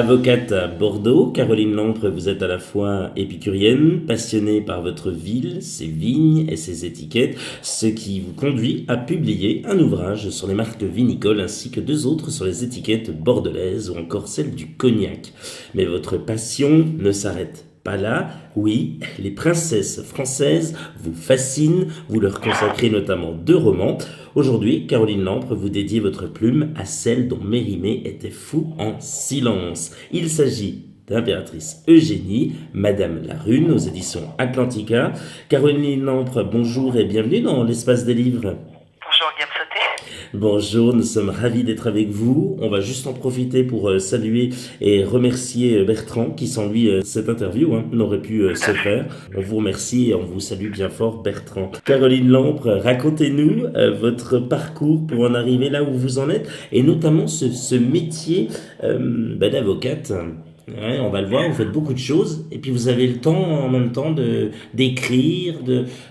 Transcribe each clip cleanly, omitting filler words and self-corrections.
Avocate à Bordeaux, Caroline Lampre, vous êtes à la fois épicurienne, passionnée par votre ville, ses vignes et ses étiquettes, ce qui vous conduit à publier un ouvrage sur les marques vinicoles ainsi que deux autres sur les étiquettes bordelaises ou encore celle du cognac. Mais votre passion ne s'arrête pas là. Oui, les princesses françaises vous fascinent, vous leur consacrez notamment deux romans. Aujourd'hui, Caroline Lampre, vous dédiez votre plume à celle dont Mérimée était fou en silence. Il s'agit d'Impératrice Eugénie, Madame la Rune, aux éditions Atlantica. Caroline Lampre, bonjour et bienvenue dans l'espace des livres. Bonjour Guillaume Sauté. Bonjour, nous sommes ravis d'être avec vous. On va juste en profiter pour saluer et remercier Bertrand qui sans lui cette interview n'aurait pu Tout se à fait. faire. On vous remercie et on vous salue bien fort Bertrand. Caroline Lampre, racontez-nous votre parcours pour en arriver là où vous en êtes et notamment ce métier d'avocate. Ouais, on va le voir, vous faites beaucoup de choses et puis vous avez le temps en même temps d'écrire,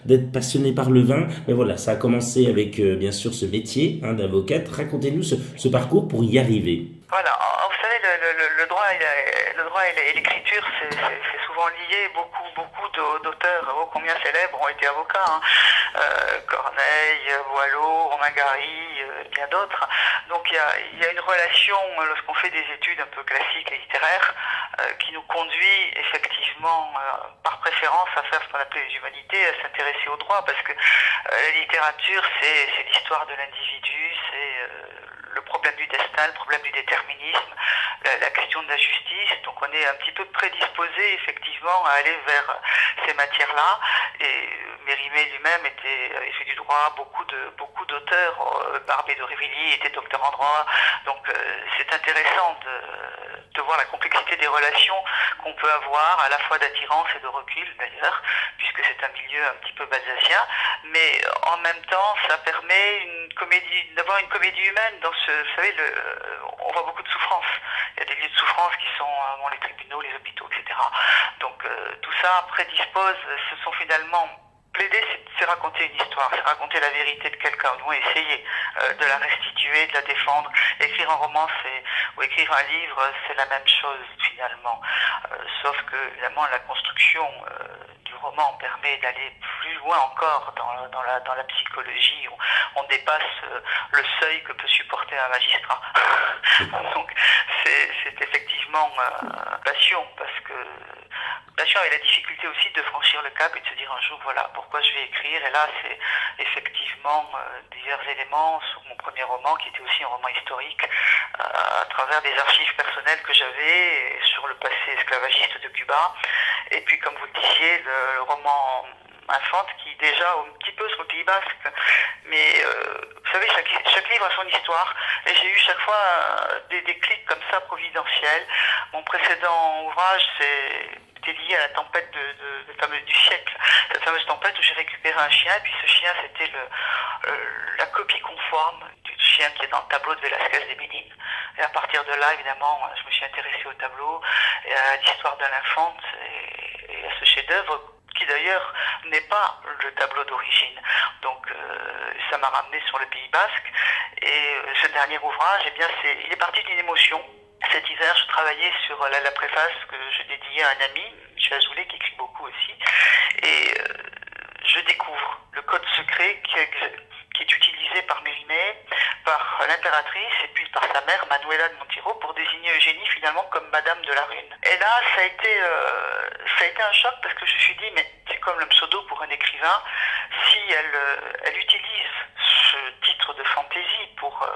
d'être passionné par le vin. Mais voilà, ça a commencé avec bien sûr ce métier d'avocate. Racontez-nous ce parcours pour y arriver. Voilà, vous savez, le droit, le droit et l'écriture, c'est souvent lié. Beaucoup d'auteurs ô combien célèbres ont été avocats. Corneille, Boileau, Romain Gary, bien d'autres. Donc il y a une relation, lorsqu'on fait des études un peu classiques et littéraires, qui nous conduit effectivement, par préférence, à faire ce qu'on appelait les humanités, à s'intéresser au droit, parce que la littérature, c'est l'histoire de l'individu, c'est le problème du destin, le problème du déterminisme, la question de la justice. Donc on est un petit peu prédisposé effectivement à aller vers ces matières-là. Et Mérimée lui-même avait fait du droit, beaucoup d'auteurs, Barbé d'Aurevilly était docteur en droit. Donc c'est intéressant de voir la complexité des relations qu'on peut avoir, à la fois d'attirance et de recul d'ailleurs, puisque c'est un milieu un petit peu balsacien, mais en même temps ça permet d'avoir une comédie humaine dans vous savez, on voit beaucoup de souffrance. Il y a des lieux de souffrance qui sont les tribunaux, les hôpitaux, etc. Donc tout ça prédispose, ce sont finalement plaider, c'est raconter une histoire, c'est raconter la vérité de quelqu'un, ou essayer de la restituer, de la défendre. Écrire un roman, ou écrire un livre, c'est la même chose finalement. Sauf que évidemment la construction du roman permet d'aller plus loin encore dans la psychologie. On dépasse le seuil que peut supporter un magistrat. Donc c'est effectivement passion, parce que passion et la difficulté aussi de franchir le cap et de se dire un jour voilà pourquoi je vais écrire. Et là c'est effectivement divers éléments sur mon premier roman qui était aussi un roman historique, à travers des archives personnelles que j'avais sur le passé esclavagiste de Cuba. Et puis comme vous le disiez, le roman Infante qui déjà un petit peu sur le Pays Basque, mais vous savez chaque livre a son histoire et j'ai eu chaque fois des clics comme ça providentiels. Mon précédent ouvrage c'était lié à la tempête du siècle, cette fameuse tempête où j'ai récupéré un chien, et puis ce chien c'était la copie conforme du chien qui est dans le tableau de Velázquez des Médines. Et à partir de là, évidemment, je me suis intéressé au tableau et à l'histoire de l'Infante et à ce chef-d'œuvre qui d'ailleurs n'est pas le tableau d'origine. Donc ça m'a ramené sur le Pays Basque. Et ce dernier ouvrage, eh bien, il est parti d'une émotion. Cet hiver, je travaillais sur la préface que je dédiais à un ami, Michel Azoulay, qui écrit beaucoup aussi. Et je découvre le code secret qui est utilisé par Mérimée, par l'impératrice et puis par sa mère, Manuela de Montijo, pour désigner Eugénie finalement comme Madame de la Rune. Et là, ça a été un choc, parce que je me suis dit, mais c'est comme le pseudo pour un écrivain, si elle utilise ce titre de fantaisie pour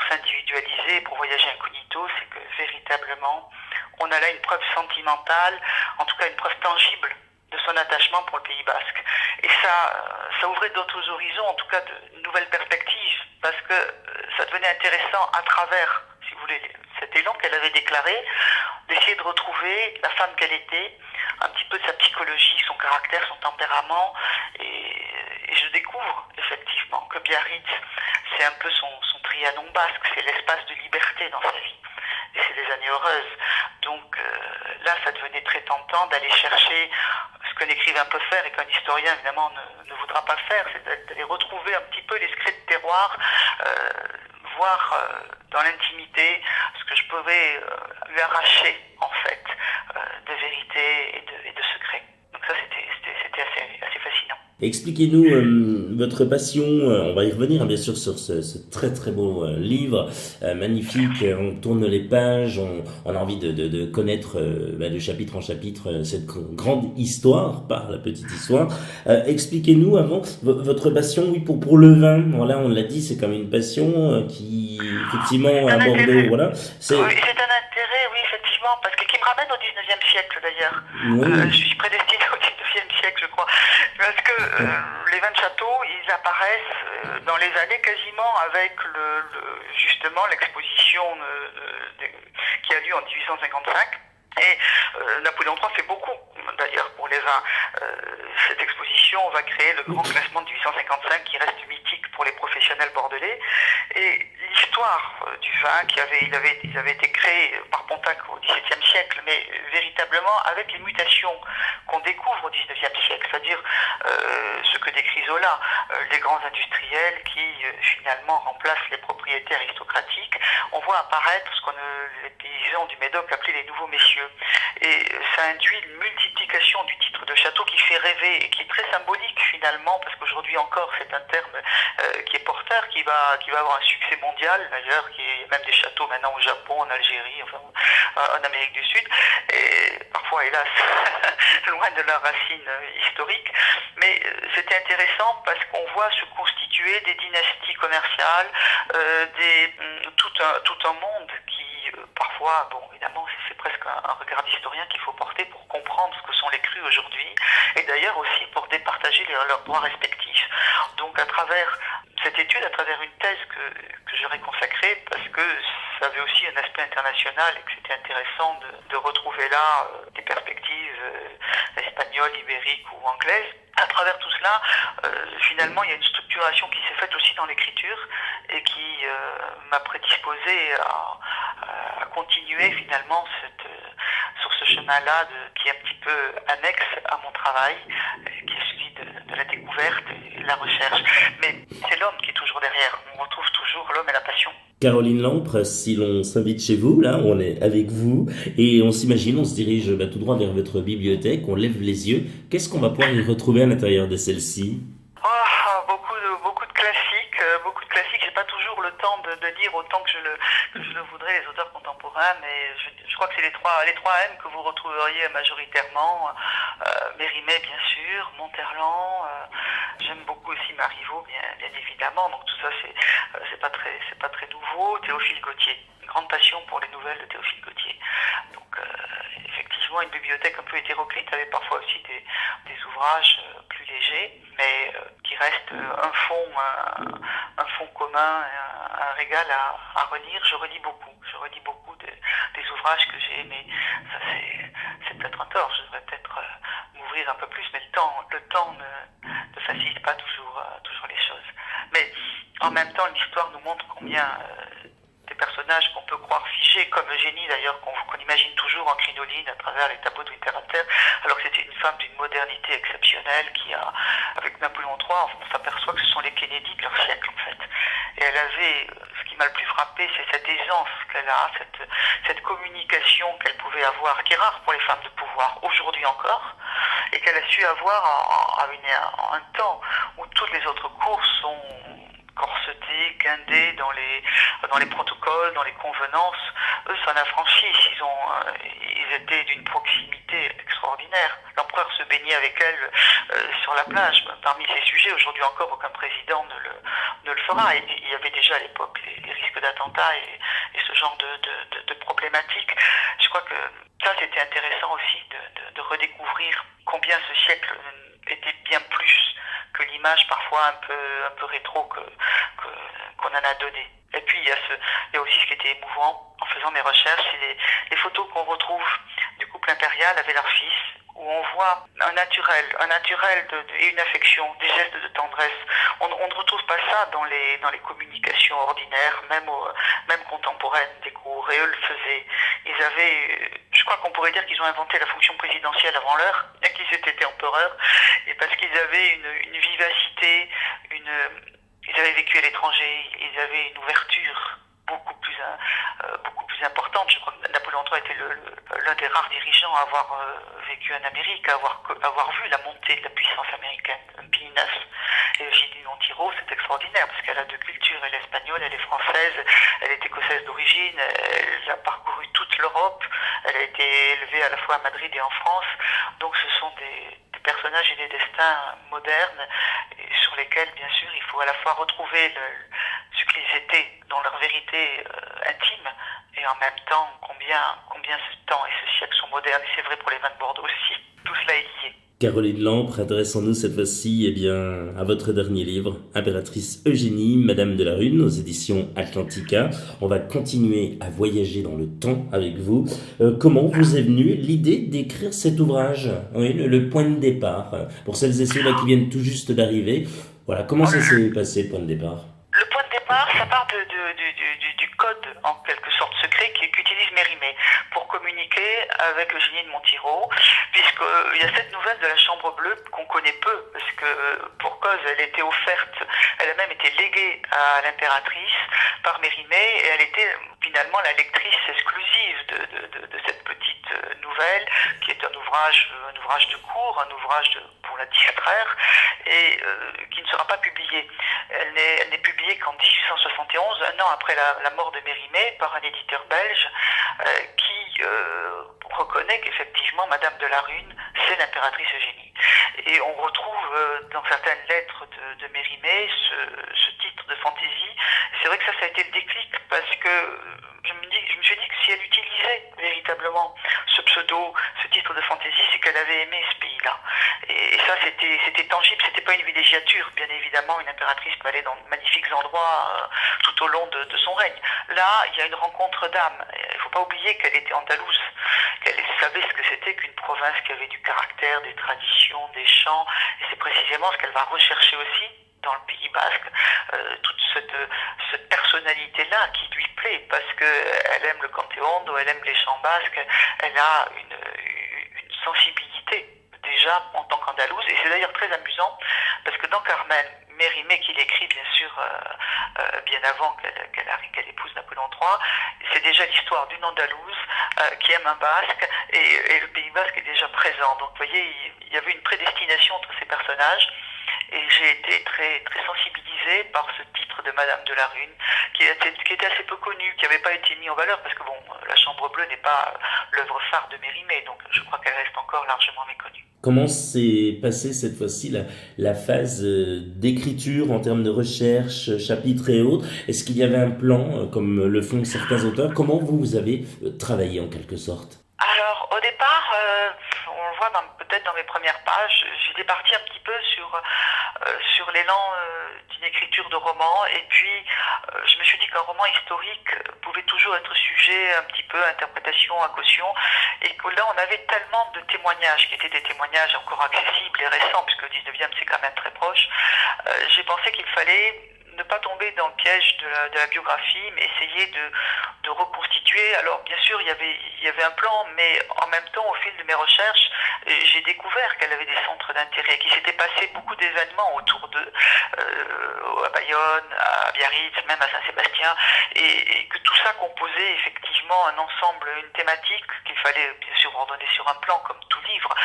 s'individualiser, pour voyager incognito, c'est que véritablement, on a là une preuve sentimentale, en tout cas une preuve tangible de son attachement pour le Pays Basque. Et ça ouvrait d'autres horizons, en tout cas de nouvelles perspectives, parce que ça devenait intéressant à travers, si vous voulez, cet élan qu'elle avait déclaré, d'essayer de retrouver la femme qu'elle était, un petit peu de sa psychologie, son caractère, son tempérament, et je découvre effectivement que Biarritz, c'est un peu son Trianon basque, c'est l'espace de liberté dans sa vie. Et c'est des années heureuses. Donc là, ça devenait très tentant d'aller chercher ce qu'un écrivain peut faire et qu'un historien, évidemment, ne voudra pas faire, c'est d'aller retrouver un petit peu les secrets de terroir, voir dans l'intimité ce que je pouvais lui arracher en fait de vérité et de secret. Donc ça c'était assez fascinant. Expliquez-nous votre passion, on va y revenir bien sûr sur ce très très beau livre, magnifique, on tourne les pages, on a envie de connaître de chapitre en chapitre cette grande histoire, par la petite histoire. Expliquez-nous avant votre passion, oui, pour le vin. Voilà, on l'a dit, c'est comme une passion qui effectivement C'est à un Bordeaux, intérêt. voilà. Oui, c'est un intérêt, oui, effectivement, parce que qui me ramène au 19e siècle d'ailleurs. Je Oui, suis prédestinée au 19e siècle, je crois. Parce que les vins de château, ils apparaissent dans les années quasiment avec justement l'exposition qui a lieu en 1855. Et Napoléon III fait beaucoup, d'ailleurs, pour les vins. Cette exposition va créer le grand classement de 1855 qui reste mythique pour les professionnels bordelais. Et l'histoire du vin, ils avaient été créés par Pontac au XVIIe siècle, mais véritablement avec les mutations qu'on découvre au XIXe siècle, c'est-à-dire ce que décrit Zola, les grands industriels qui finalement remplacent les propriétés aristocratiques. On voit apparaître ce qu'on les paysans du Médoc appelaient les nouveaux messieurs. Et ça induit une multiplication du titre de château qui fait rêver et qui est très symbolique finalement, parce qu'aujourd'hui encore c'est un terme qui est porteur, qui va avoir un succès mondial d'ailleurs, qui est même des châteaux maintenant au Japon, en Algérie, enfin en Amérique du Sud, et parfois hélas loin de leurs racines historiques. Mais c'était intéressant parce qu'on voit se constituer des dynasties commerciales, tout un monde qui parfois, bon évidemment c'est presque un regard d'historien qu'il faut porter pour comprendre ce que sont les crus aujourd'hui, et d'ailleurs aussi pour départager leurs droits respectifs. Donc à travers cette étude, à travers une thèse que j'aurais consacrée, parce que ça avait aussi un aspect international et que c'était intéressant de retrouver là des perspectives espagnoles, ibériques ou anglaises. À travers tout cela, finalement, il y a une structuration qui s'est faite aussi dans l'écriture et qui m'a prédisposé à continuer finalement sur ce chemin-là qui est un petit peu annexe à mon travail, qui est celui de la découverte et de la recherche. Mais c'est l'homme qui est toujours derrière. On retrouve toujours l'homme et la passion. Caroline Lampre, si l'on s'invite chez vous, là, on est avec vous, et on s'imagine, on se dirige tout droit vers votre bibliothèque, on lève les yeux, qu'est-ce qu'on va pouvoir y retrouver à l'intérieur de celle-ci? Oh, beaucoup de classiques, beaucoup de classiques. J'ai pas toujours le temps de lire autant que je le voudrais les auteurs contemporains, mais je crois que c'est les trois M que vous retrouveriez majoritairement. Mérimée bien sûr, Monterland. J'aime beaucoup aussi Marivaux, bien évidemment. Donc tout ça c'est pas très nouveau. Théophile Gautier. Une grande passion pour les nouvelles de Théophile Gautier. Donc effectivement une bibliothèque un peu hétéroclite avec parfois aussi des ouvrages plus légers, mais qui reste un fond commun, un régal à relire. Je relis beaucoup des ouvrages que j'ai aimés. Ça c'est peut-être un tort, je devrais peut-être m'ouvrir un peu plus, mais le temps ne facilite pas toujours les choses. Mais en même temps, l'histoire nous montre combien des personnages qu'on peut croire figés, comme Eugénie d'ailleurs, qu'on imagine toujours en crinoline à travers les tableaux de littérature, alors que c'était une femme d'une modernité exceptionnelle qui a, avec Napoléon III, on s'aperçoit que ce sont les Kennedy de leur siècle en fait. Et elle avait, ce qui m'a le plus frappé, c'est cette aisance qu'elle a, cette communication qu'elle pouvait avoir, qui est rare pour les femmes de pouvoir, aujourd'hui encore, et qu'elle a su avoir en un temps où toutes les autres cours sont corsetés, guindés dans les protocoles, dans les convenances. Eux s'en affranchissent, ils étaient d'une proximité extraordinaire. L'empereur se baignait avec elle sur la plage. Parmi ces sujets, aujourd'hui encore, aucun président ne le fera. Et il y avait déjà à l'époque les risques d'attentats et ce genre de problématiques. Je crois que ça, c'était intéressant aussi de redécouvrir combien ce siècle était bien plus que l'image parfois un peu rétro qu'on en a donné. Et puis il y a aussi ce qui était émouvant en faisant mes recherches, c'est les photos qu'on retrouve du couple impérial avec leur fils, où on voit un naturel et une affection, des gestes de tendresse. On ne retrouve pas ça dans les communications ordinaires, même contemporaines des cours. Et eux le faisaient. Ils avaient, je crois qu'on pourrait dire qu'ils ont inventé la fonction présidentielle avant l'heure, bien qu'ils aient été empereurs, et parce qu'ils avaient une vivacité, ils avaient vécu à l'étranger, ils avaient une ouverture beaucoup plus plus importantes. Je crois que Napoléon III était l'un des rares dirigeants à avoir vécu en Amérique, à avoir vu la montée de la puissance américaine. Pie IX et Eugénie Montijo, c'est extraordinaire parce qu'elle a deux cultures, elle est espagnole, elle est française, elle est écossaise d'origine, elle a parcouru toute l'Europe, elle a été élevée à la fois à Madrid et en France. Donc ce sont des personnages et des destins modernes et sur lesquels, bien sûr, il faut à la fois retrouver ce qu'ils étaient dans leur vérité intime et en même temps combien ce temps et ce siècle sont modernes. Et c'est vrai pour les vins de Bordeaux aussi. Tout cela est lié. Caroline Lampre, adressons-nous cette fois-ci à votre dernier livre, Impératrice Eugénie, Madame de la Rune, aux éditions Atlantica. On va continuer à voyager dans le temps avec vous. Comment vous est venue l'idée d'écrire cet ouvrage? Oui, le point de départ, pour celles et ceux-là qui viennent tout juste d'arriver. Voilà, comment ça s'est passé, le point de départ? Le point de départ, ça part du code, en quelque sorte secret, qu'utilise Mérimée pour communiquer avec Eugénie de Montijo, puisqu'il y a cette nouvelle de la Chambre Bleue qu'on connaît peu, parce que pour cause, elle était offerte, elle a même été léguée à l'impératrice par Mérimée, et elle était finalement la lectrice exclusive de cette petite nouvelle, qui est un ouvrage de cours, un ouvrage pour la distraire, et qui ne sera pas publié. Elle n'est publiée qu'en 1871, un an après la mort de Mérimée, par un éditeur belge qui reconnaît qu'effectivement Madame de la Rune, c'est l'impératrice Eugénie. Et on retrouve dans certaines lettres de Mérimée ce titre de fantaisie. C'est vrai que ça a été le déclic parce que je me suis dit que si elle utilisait véritablement ce pseudo, ce titre de fantaisie, c'est qu'elle avait aimé ce pays-là. Et ça, c'était tangible, c'était pas une villégiature. Bien évidemment, une impératrice peut aller dans de magnifiques endroits tout au long de son règne. Là, il y a une rencontre d'âme. Il ne faut pas oublier qu'elle était andalouse, qu'elle savait ce que c'était qu'une province qui avait du caractère, des traditions, des chants. Et c'est précisément ce qu'elle va rechercher aussi dans le Pays basque, toute cette personnalité-là qui lui plaît, parce qu'elle aime le canteondo, elle aime les chants basques, elle a une sensibilité déjà en tant qu'andalouse, et c'est d'ailleurs très amusant, parce que dans Carmen, Mérimée, qui l'écrit bien sûr bien avant qu'elle épouse Napoléon III, c'est déjà l'histoire d'une Andalouse qui aime un Basque, et le Pays basque est déjà présent. Donc vous voyez, il y avait une prédestination entre ces personnages, et j'ai été très, très sensibilisée par ce titre de Madame de la Rune, qui était assez peu connu, qui n'avait pas été mis en valeur, parce que bon, la Chambre Bleue n'est pas l'œuvre phare de Mérimée, donc je crois qu'elle reste encore largement méconnue. Comment s'est passée cette fois-ci la phase d'écriture en termes de recherche, chapitres et autres? Est-ce qu'il y avait un plan, comme le font certains auteurs? Comment vous avez travaillé en quelque sorte? Alors, au départ, on le voit peut-être dans mes premières pages, j'étais partie un petit peu sur l'élan d'une écriture de roman, et puis je me suis dit qu'un roman historique pouvait toujours être sujet un petit peu à interprétation, à caution, et que là on avait tellement de témoignages qui étaient des témoignages encore accessibles et récents, puisque le 19e c'est quand même très proche. J'ai pensé qu'il fallait ne pas tomber dans le piège de la biographie, mais essayer de reconstituer. Alors bien sûr, il y avait un plan, mais en même temps, au fil de mes recherches, j'ai découvert qu'elle avait des centres d'intérêt, qu'il s'était passé beaucoup d'événements autour d'eux, à Bayonne, à Biarritz, même à Saint-Sébastien, et que tout ça composait effectivement un ensemble, une thématique qu'il fallait bien sûr ordonner sur un plan, comme tout livre,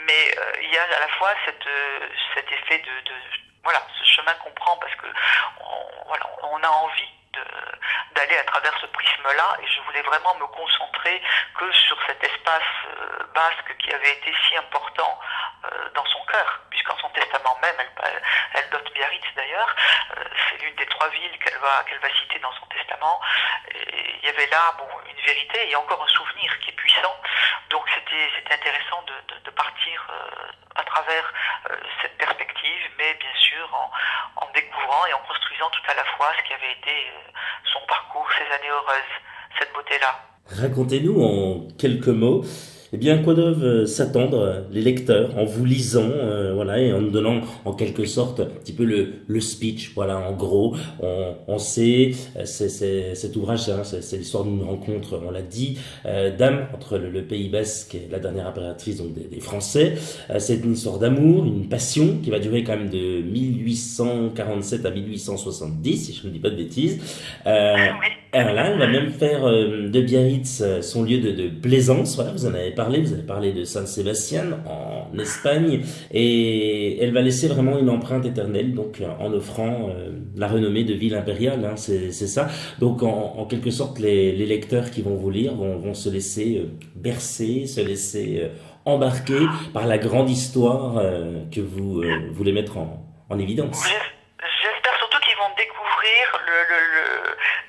mais il y a à la fois cet effet voilà, ce chemin qu'on prend, parce que on a envie d'aller à travers ce prisme-là, et je voulais vraiment me concentrer que sur cet espace basque qui avait été si important dans son cœur, puisqu'en son testament même, elle dote Biarritz d'ailleurs, c'est l'une des 3 villes qu'elle va citer dans son testament, et il y avait là une vérité et encore un souvenir qui est puissant, donc c'était intéressant de partir à travers cette perspective, mais bien sûr en découvrant et en construisant tout à la fois ce qui avait été son parcours, ses années heureuses, cette beauté-là. Racontez-nous en quelques mots, eh bien, à quoi doivent s'attendre les lecteurs en vous lisant, voilà, et en nous donnant en quelque sorte un petit peu le speech, voilà, en gros, on sait, cet ouvrage, hein, c'est l'histoire d'une rencontre, on l'a dit, d'âme entre le Pays basque et la dernière impératrice, donc des Français. C'est une histoire d'amour, une passion qui va durer quand même de 1847 à 1870, si je ne dis pas de bêtises. Oui. Alors là, elle va même faire de Biarritz son lieu de plaisance. Voilà, vous en avez parlé, vous avez parlé de San Sebastián en Espagne, et elle va laisser vraiment une empreinte éternelle, donc en offrant la renommée de ville impériale, hein, c'est ça. Donc en quelque sorte, les lecteurs qui vont vous lire vont se laisser bercer, se laisser embarquer par la grande histoire que vous voulez mettre en évidence. J'espère surtout qu'ils vont découvrir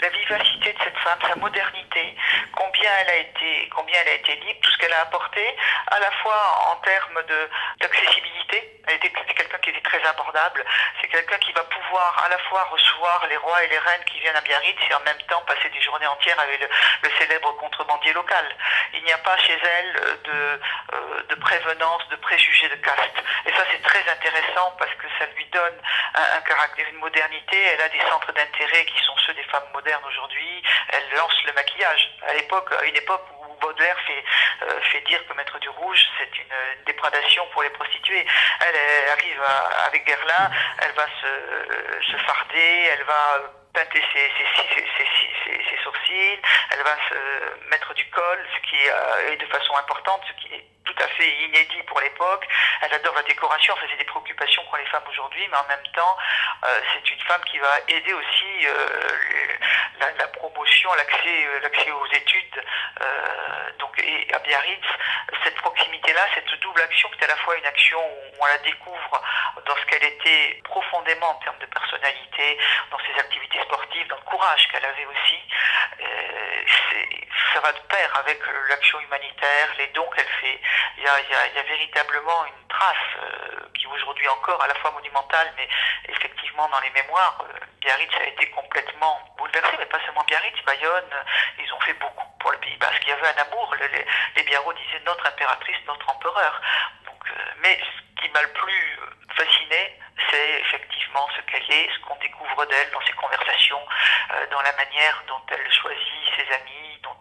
la vivacité de cette femme, sa modernité, combien elle a été libre, tout ce qu'elle a apporté, à la fois en termes d'accessibilité. C'est quelqu'un qui était très abordable. C'est quelqu'un qui va pouvoir à la fois recevoir les rois et les reines qui viennent à Biarritz et en même temps passer des journées entières avec le célèbre contrebandier local. Il n'y a pas chez elle de prévenance, de préjugés de caste. Et ça, c'est très intéressant parce que ça lui donne un caractère, une modernité. Elle a des centres d'intérêt qui sont ceux des femmes modernes aujourd'hui. Elle lance le maquillage. À une époque où Baudelaire fait dire que mettre du rouge, c'est une déprédation pour les prostituées. Elle arrive avec Guerlain, elle va se farder, elle va teinter ses sourcils, elle va se mettre du col, ce qui est de façon importante, ce qui est tout à fait inédit pour l'époque. Elle adore la décoration, ça c'est des préoccupations qu'ont les femmes aujourd'hui, mais en même temps, c'est une femme qui va aider aussi la promotion, l'accès aux études. Et à Biarritz, cette proximité-là, cette double action, qui est à la fois une action où on la découvre dans ce qu'elle était profondément en termes de personnalité, dans ses activités sportives, dans le courage qu'elle avait aussi. Ça va de pair avec l'action humanitaire, les dons qu'elle fait. Il y a véritablement une trace qui aujourd'hui encore à la fois monumentale, mais effectivement dans les mémoires. Biarritz a été complètement bouleversé, mais pas seulement Biarritz, Bayonne, ils ont fait beaucoup pour le Pays Basque. Il y avait un amour, les Biarros disaient notre impératrice, notre empereur. Mais ce qui m'a le plus fasciné, c'est effectivement ce qu'elle est, ce qu'on découvre d'elle dans ses conversations, dans la manière dont elle choisit ses amis, dont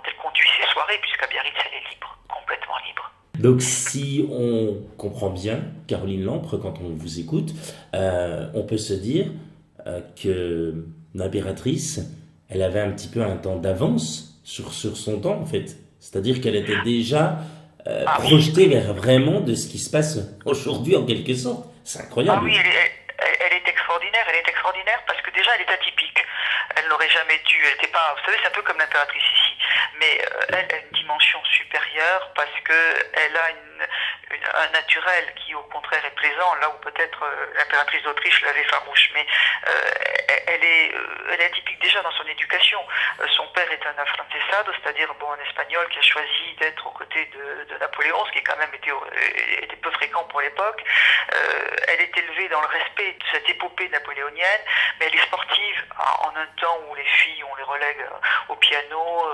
elle conduit ses soirées, puisqu'à Biarritz, elle est libre, complètement libre. Donc si on comprend bien Caroline Lampre quand on vous écoute, on peut se dire que l'impératrice, elle avait un petit peu un temps d'avance sur son temps en fait. C'est-à-dire qu'elle était déjà projetée vers vraiment de ce qui se passe aujourd'hui en quelque sorte. C'est incroyable. Ah oui, elle est extraordinaire. Elle est extraordinaire parce que déjà, elle est atypique. Elle n'aurait jamais dû. Elle n'était pas. Vous savez, c'est un peu comme l'impératrice ici. Mais elle a une dimension supérieure parce que elle a un naturel qui, au contraire, est plaisant. Là où peut-être l'impératrice d'Autriche l'avait farouche. Mais elle est atypique déjà dans son éducation. Son père est un afrancesado, c'est-à-dire un espagnol qui a choisi d'être aux côtés de Napoléon, ce qui quand même était peu fréquent pour l'époque. Elle est élevée dans le respect de cette épopée napoléonienne, mais elle est sportive en un temps où les filles, on les relègue au piano,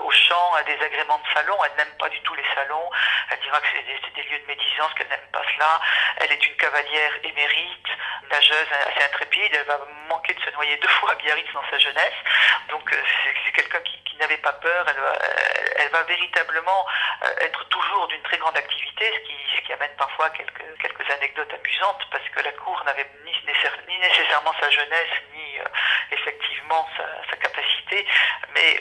au chant, à des agréments de salon. Elle n'aime pas du tout les salons. Elle dira que c'est des lieux de médisance, qu'elle n'aime pas cela. Elle est une cavalière émérite, nageuse assez intrépide. Elle va manquer de se noyer 2 fois à Biarritz dans sa jeunesse. Donc c'est quelqu'un qui n'avait pas peur. Elle va véritablement être toujours d'une très grande activité, ce qui amène parfois quelques anecdotes amusantes, parce que la cour n'avait ni nécessairement sa jeunesse, ni effectivement sa capacité, mais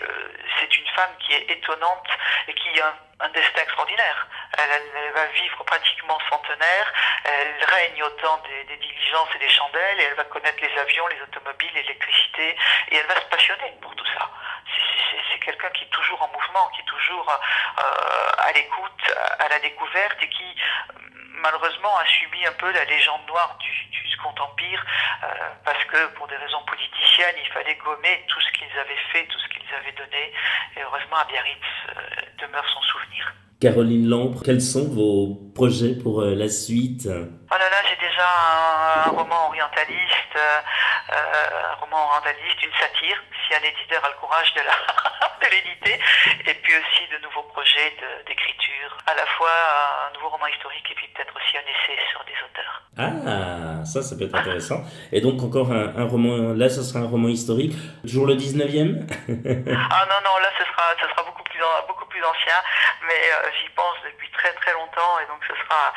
c'est une femme qui est étonnante et qui a un destin extraordinaire. Elle va vivre pratiquement centenaire, elle règne au temps des diligences et des chandelles, et elle va connaître les avions, les automobiles, l'électricité, et elle va se passionner pour tout ça. C'est quelqu'un qui est toujours en mouvement, qui est toujours à l'écoute, à la découverte, et qui malheureusement a subi un peu la légende noire du Second Empire, parce que pour des raisons politiciennes, il fallait gommer tout ce qu'ils avaient fait, tout ce qu'ils avaient donné, et heureusement à Biarritz demeure son souvenir. Caroline Lampre, quels sont vos projets pour la suite? Oh là là, j'ai déjà un roman orientaliste, une satire, si un éditeur a le courage de l'éditer, et puis aussi de nouveaux projets d'écriture, à la fois un nouveau roman historique et puis peut-être aussi un essai sur des auteurs. Ah, ça peut être intéressant. Et donc encore un roman, là ce sera un roman historique, toujours le 19e? Ah non, là ce sera beaucoup plus ancien, mais j'y pense depuis très très longtemps et donc ce sera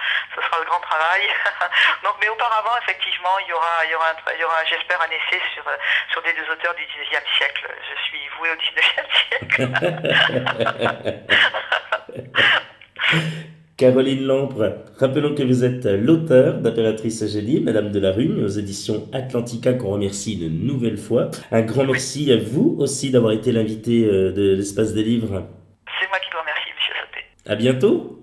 le grand travail. Donc, mais auparavant, effectivement, il y aura, j'espère, un essai sur des deux auteurs du 19e siècle. Je suis voué au 19e siècle. Caroline Lampre, rappelons que vous êtes l'auteur d'Impératrice Eugénie, Madame de la Rune, aux éditions Atlantica, qu'on remercie une nouvelle fois. Un grand merci à vous aussi d'avoir été l'invité de l'Espace des Livres. C'est moi qui vous remercie, Monsieur Sauté. À bientôt.